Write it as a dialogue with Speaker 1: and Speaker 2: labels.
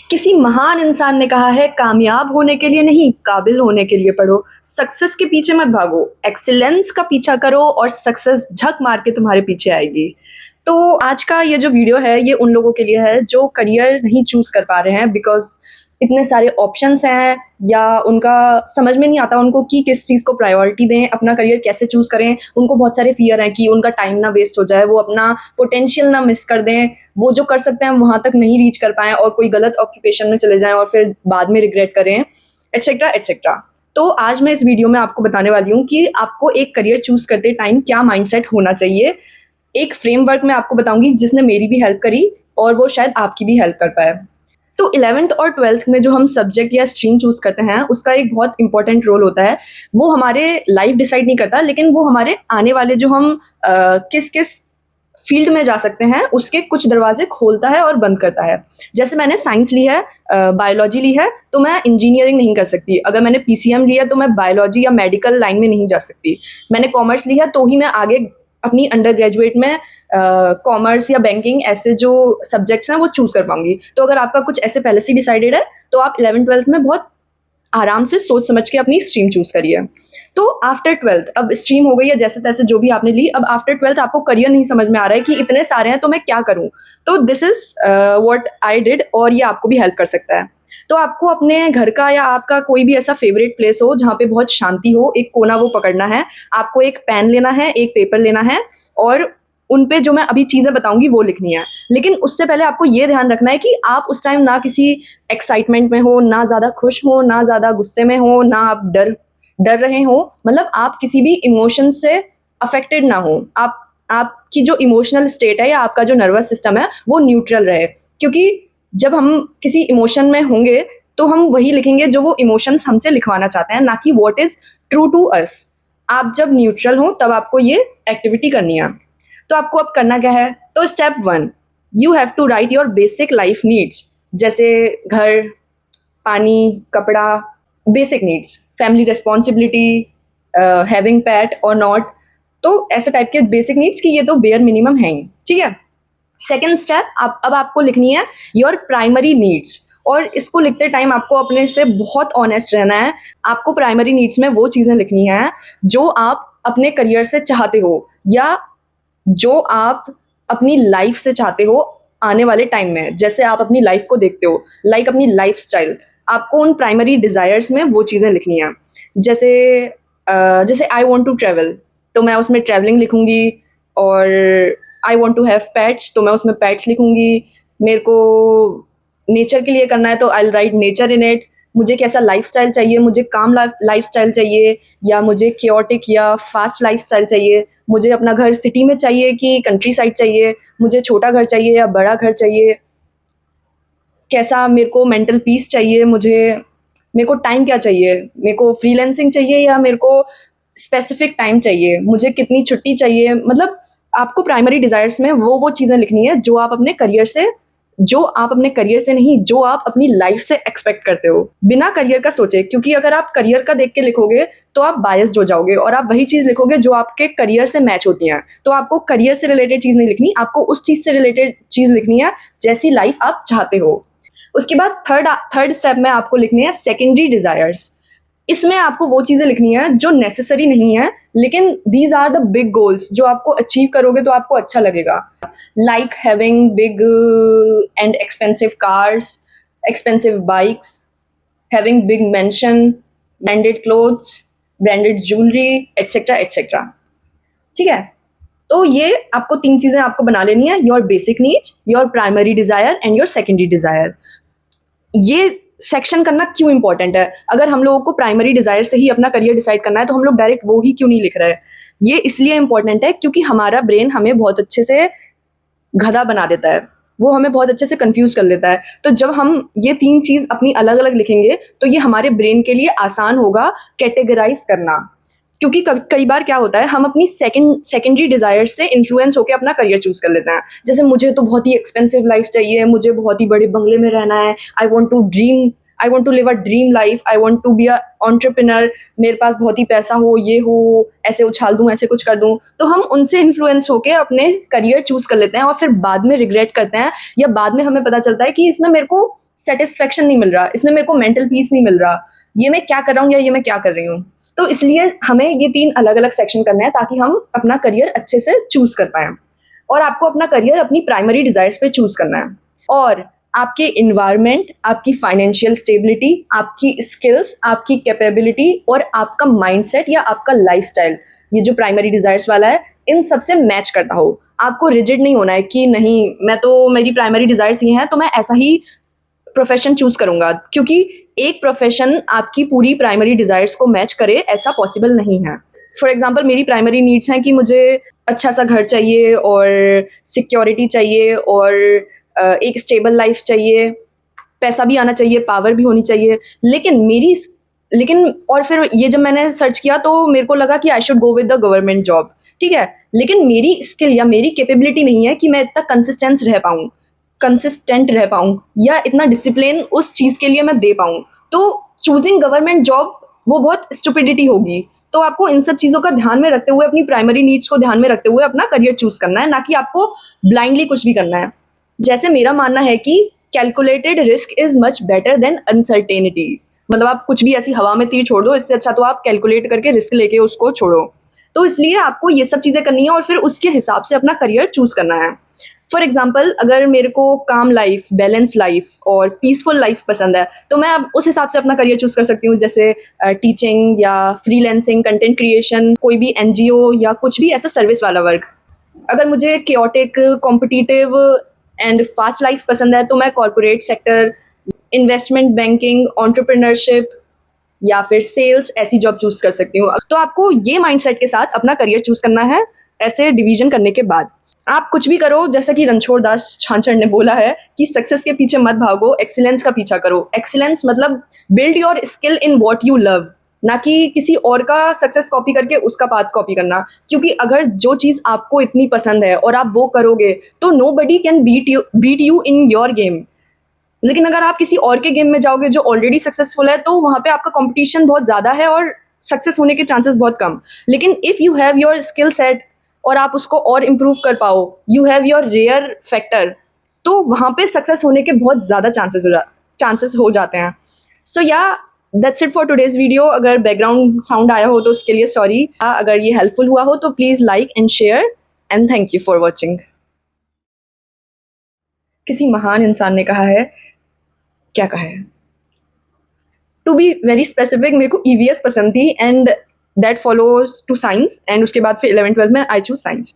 Speaker 1: किसी महान इंसान ने कहा है, कामयाब होने के लिए नहीं, काबिल होने के लिए पढ़ो। सक्सेस के पीछे मत भागो, एक्सीलेंस का पीछा करो और सक्सेस झक मार के तुम्हारे पीछे आएगी। तो आज का ये जो वीडियो है, ये उन लोगों के लिए है जो करियर नहीं चूज़ कर पा रहे हैं बिकॉज़ इतने सारे ऑप्शंस हैं या उनका समझ में नहीं आता उनको कि किस चीज़ को प्रायोरिटी दें, अपना करियर कैसे चूज़ करें। उनको बहुत सारे फ़ियर हैं कि उनका टाइम ना वेस्ट हो जाए, वो अपना पोटेंशियल ना मिस कर दें, वो जो कर सकते हैं वहाँ तक नहीं रीच कर पाएँ और कोई गलत ऑक्यूपेशन में चले जाएँ और फिर बाद में रिग्रेट करें, एटसेट्रा, एटसेट्रा। तो आज मैं इस वीडियो में आपको बताने वाली हूँ कि आपको एक करियर चूज़ करते टाइम क्या माइंडसेट होना चाहिए। एक फ्रेमवर्क मैं आपको बताऊँगी जिसने मेरी भी हेल्प करी और वो शायद आपकी भी हेल्प कर पाए। तो 11th और 12th में जो हम सब्जेक्ट या स्ट्रीम चूज़ करते हैं, उसका एक बहुत इंपॉर्टेंट रोल होता है। वो हमारे लाइफ डिसाइड नहीं करता, लेकिन वो हमारे आने वाले जो हम किस-किस फील्ड में जा सकते हैं, उसके कुछ दरवाजे खोलता है और बंद करता है। जैसे मैंने साइंस ली है, बायोलॉजी ली है, तो मैं इंजीनियरिंग नहीं कर सकती। अगर मैंने पीसीएम लिया तो मैं बायोलॉजी या मेडिकल लाइन में नहीं जा सकती। मैंने कॉमर्स ली है तो ही मैं आगे अपनी अंडर ग्रेजुएट में कॉमर्स या बैंकिंग ऐसे जो सब्जेक्ट्स हैं वो चूज़ कर पाऊँगी। तो अगर आपका कुछ ऐसे पहले से डिसाइडेड है, तो आप 11th-12th में बहुत आराम से सोच समझ के अपनी स्ट्रीम चूज़ करिए। तो आफ्टर 12th अब स्ट्रीम हो गई है जैसे-तैसे जो भी आपने ली, अब आफ्टर 12th आपको करियर नहीं समझ में आ रहा है कि इतने सारे हैं तो मैं क्या करूँ? तो this is what I did और ये आपको भी हेल्प कर सकता है। तो आपको अपने घर का या आपका कोई भी ऐसा फ़ेवरेट प्लेस हो जहाँ पे बहुत शांति हो, एक कोना वो पकड़ना है। आपको एक पेन लेना है, एक पेपर लेना है और उन पे जो मैं अभी चीज़ें बताऊँगी वो लिखनी है। लेकिन उससे पहले आपको ये ध्यान रखना है कि आप उस टाइम ना किसी एक्साइटमेंट में हो, ना ज़्यादा खुश हो, ना ज़्यादा गुस्से में हो, ना आप डर डर रहे हो, मतलब आप किसी भी इमोशन से अफेक्टेड ना हो। आपकी जो इमोशनल स्टेट है या आपका जो नर्वस सिस्टम है वो न्यूट्रल रहे, क्योंकि जब हम किसी इमोशन में होंगे तो हम वही लिखेंगे जो वो इमोशंस हमसे लिखवाना चाहते हैं, ना कि what is true to us. आप जब न्यूट्रल हो तब आपको ये एक्टिविटी करनी है। तो आपको अब करना क्या है? तो step 1, you have to write your basic life needs, जैसे घर, पानी, कपड़ा, basic needs, family responsibility, having pet और नॉट। तो ऐसे टाइप के बेसिक नीड्स की ये तो बेयर मिनिमम हैं ही, ठीक है। सेकेंड स्टेप, अब आपको लिखनी है योर प्राइमरी नीड्स, और इसको लिखते टाइम आपको अपने से बहुत ऑनेस्ट रहना है। आपको प्राइमरी नीड्स में वो चीज़ें लिखनी है जो आप अपने करियर से चाहते हो या जो आप अपनी लाइफ से चाहते हो आने वाले टाइम में, जैसे आप अपनी लाइफ को देखते हो, लाइक अपनी लाइफ स्टाइल। आपको उन प्राइमरी डिज़ायर्स में वो चीज़ें लिखनी है। जैसे जैसे आई वॉन्ट टू ट्रैवल, तो मैं उसमें ट्रैवलिंग लिखूँगी। और I want to have pets, तो मैं उसमें पेट्स लिखूँगी। मेरे को नेचर के लिए करना है तो I will write nature in it. मुझे कैसा लाइफस्टाइल चाहिए, मुझे काम लाइफस्टाइल चाहिए या मुझे क्योटिक या फास्ट लाइफस्टाइल चाहिए, मुझे अपना घर सिटी में चाहिए कि कंट्री साइड चाहिए, मुझे छोटा घर चाहिए या बड़ा घर चाहिए, कैसा मेरे को मेंटल पीस चाहिए, मेरे को टाइम क्या चाहिए, मेरे को फ्रीलांसिंग चाहिए या मेरे को स्पेसिफिक टाइम चाहिए, मुझे कितनी छुट्टी चाहिए। मतलब आपको प्राइमरी डिज़ायर्स में वो चीज़ें लिखनी है जो आप अपने करियर से नहीं, जो आप अपनी लाइफ से एक्सपेक्ट करते हो, बिना करियर का सोचे। क्योंकि अगर आप करियर का देख के लिखोगे तो आप बायस्ड हो जाओगे और आप वही चीज़ लिखोगे जो आपके करियर से मैच होती हैं। तो आपको करियर से रिलेटेड चीज़ नहीं लिखनी, आपको उस चीज़ से रिलेटेड चीज़ लिखनी है जैसी लाइफ आप चाहते हो। उसके बाद थर्ड स्टेप में आपको लिखने हैं सेकेंडरी डिज़ायर्स। इसमें आपको वो चीज़ें लिखनी है जो नेसेसरी नहीं है, लेकिन these are the big goals जो आपको अचीव करोगे तो आपको अच्छा लगेगा। Like having big and expensive cars, expensive bikes, having big mansion, branded clothes, branded jewellery, etcetera etcetera, ठीक है। तो ये आपको 3 चीज़ें आपको बना लेनी है, your basic needs, your primary desire and your secondary desire. ये सेक्शन करना क्यों इंपॉर्टेंट है? अगर हम लोगों को प्राइमरी डिज़ायर से ही अपना करियर डिसाइड करना है तो हम लोग डायरेक्ट वो ही क्यों नहीं लिख रहे हैं? ये इसलिए इंपॉर्टेंट है क्योंकि हमारा ब्रेन हमें बहुत अच्छे से गधा बना देता है, वो हमें बहुत अच्छे से कंफ्यूज कर लेता है। तो जब हम ये 3 चीज़ अपनी अलग अलग लिखेंगे तो ये हमारे ब्रेन के लिए आसान होगा कैटेगराइज करना। क्योंकि कई बार क्या होता है, हम अपनी सेकेंडरी डिज़ायर से इन्फ्लुएंस होकर अपना करियर चूज़ कर लेते हैं। जैसे मुझे तो बहुत ही एक्सपेंसिव लाइफ चाहिए, मुझे बहुत ही बड़े बंगले में रहना है, I want to live a dream life, I want to be a entrepreneur, मेरे पास बहुत ही पैसा हो, ये हो, ऐसे उछाल दूँ, ऐसे कुछ कर दूँ। तो हम उनसे इन्फ्लुएंस होकर अपने करियर चूज़ कर लेते हैं और फिर बाद में रिग्रेट करते हैं या बाद में हमें पता चलता है कि इसमें मेरे को सेटिस्फेक्शन नहीं मिल रहा, इसमें मेरे को मेंटल पीस नहीं मिल रहा, ये मैं क्या कर रहा हूँ या ये मैं क्या कर रही हूँ। तो इसलिए हमें ये 3 अलग-अलग सेक्शन करना है ताकि हम अपना करियर अच्छे से चूज़ कर पाएँ। और आपको अपना करियर अपनी प्राइमरी डिज़ायर्स पे चूज़ करना है। और आपके एनवायरनमेंट, आपकी फाइनेंशियल स्टेबिलिटी, आपकी स्किल्स, आपकी कैपेबिलिटी और आपका माइंडसेट या आपका लाइफ़स्टाइल, ये जो प्राइमरी डिज़ायर्स वाला है, इन सब से मैच करता हो। आपको रिजिड नहीं होना है कि नहीं, मैं तो मेरी प्राइमरी डिज़ायर्स ये हैं तो मैं ऐसा ही प्रोफेशन चूज़ करूँगा, क्योंकि एक प्रोफेशन आपकी पूरी प्राइमरी डिज़ायर्स को मैच करे ऐसा पॉसिबल नहीं है। फॉर एग्ज़ाम्पल मेरी प्राइमरी नीड्स हैं कि मुझे अच्छा-सा घर चाहिए और सिक्योरिटी चाहिए और एक स्टेबल लाइफ़ चाहिए, पैसा भी आना चाहिए, पावर भी होनी चाहिए। लेकिन और फिर ये जब मैंने सर्च किया तो मेरे को लगा कि I should go with the government job, ठीक है? लेकिन मेरी स्किल या मेरी कैपेबिलिटी नहीं है कि मैं इतना कंसिस्टेंट रह पाऊँ या इतना डिसिप्लिन उस चीज़ के लिए मैं दे पाऊँ। तो चूज़िंग गवर्नमेंट जॉब वो बहुत स्टुपिडिटी होगी। तो आपको इन सब चीज़ों का ध्यान में रखते हुए, अपनी प्राइमरी नीड्स को ध्यान में रखते हुए अपना करियर चूज़ करना है, ना कि आपको ब्लाइंडली कुछ भी करना है। जैसे मेरा मानना है कि calculated risk is much better than uncertainty. मतलब आप कुछ भी ऐसी हवा में तीर छोड़ दो, इससे अच्छा तो आप कैलकुलेट करके रिस्क लेके उसको छोड़ो। तो इसलिए आपको ये सब चीज़ें करनी है और फिर उसके हिसाब से अपना करियर चूज़ करना है। फॉर एग्ज़ाम्पल अगर मेरे को काम लाइफ़, बैलेंस लाइफ़ और पीसफुल लाइफ़ पसंद है, तो मैं अब उस हिसाब से अपना करियर चूज़ कर सकती हूँ, जैसे टीचिंग या फ्रीलांसिंग, कंटेंट क्रिएशन, कोई भी एनजीओ या कुछ भी ऐसा सर्विस वाला वर्क। अगर मुझे chaotic, competitive and fast life पसंद है, तो मैं corporate sector, investment banking, entrepreneurship या फिर सेल्स ऐसी जॉब चूज़ कर सकती हूँ। तो आपको ये माइंडसेट के साथ अपना करियर चूज़ करना है, ऐसे डिवीज़न करने के बाद। आप कुछ भी करो, जैसा कि रणछोड़ दास छांछड़ ने बोला है कि सक्सेस के पीछे मत भागो, एक्सीलेंस का पीछा करो। एक्सीलेंस मतलब build your skill in what you love, ना कि किसी और का सक्सेस कॉपी करके उसका पाथ कॉपी करना। क्योंकि अगर जो चीज़ आपको इतनी पसंद है और आप वो करोगे, तो nobody can beat you in your game. लेकिन अगर आप किसी और के गेम में जाओगे जो ऑलरेडी सक्सेसफुल है, तो वहाँ पे आपका कंपटीशन बहुत ज़्यादा है और सक्सेस होने के चांसेस बहुत कम। लेकिन if you have your skill set और आप उसको और इम्प्रूव कर पाओ, you have your rare factor, तो वहाँ पे सक्सेस होने के बहुत ज़्यादा चांसेस हो जाते हैं। सो या that's it for today's video. अगर बैकग्राउंड साउंड आया हो तो उसके लिए सॉरी। अगर ये हेल्पफुल हुआ हो तो please like and share and thank you for watching. किसी महान इंसान ने कहा है, क्या कहा है? टू बी वेरी स्पेसिफिक, मेरे को ईवीएस पसंद थी and that follows to science, एंड उसके बाद फिर 11th 12th में आई चूज साइंस।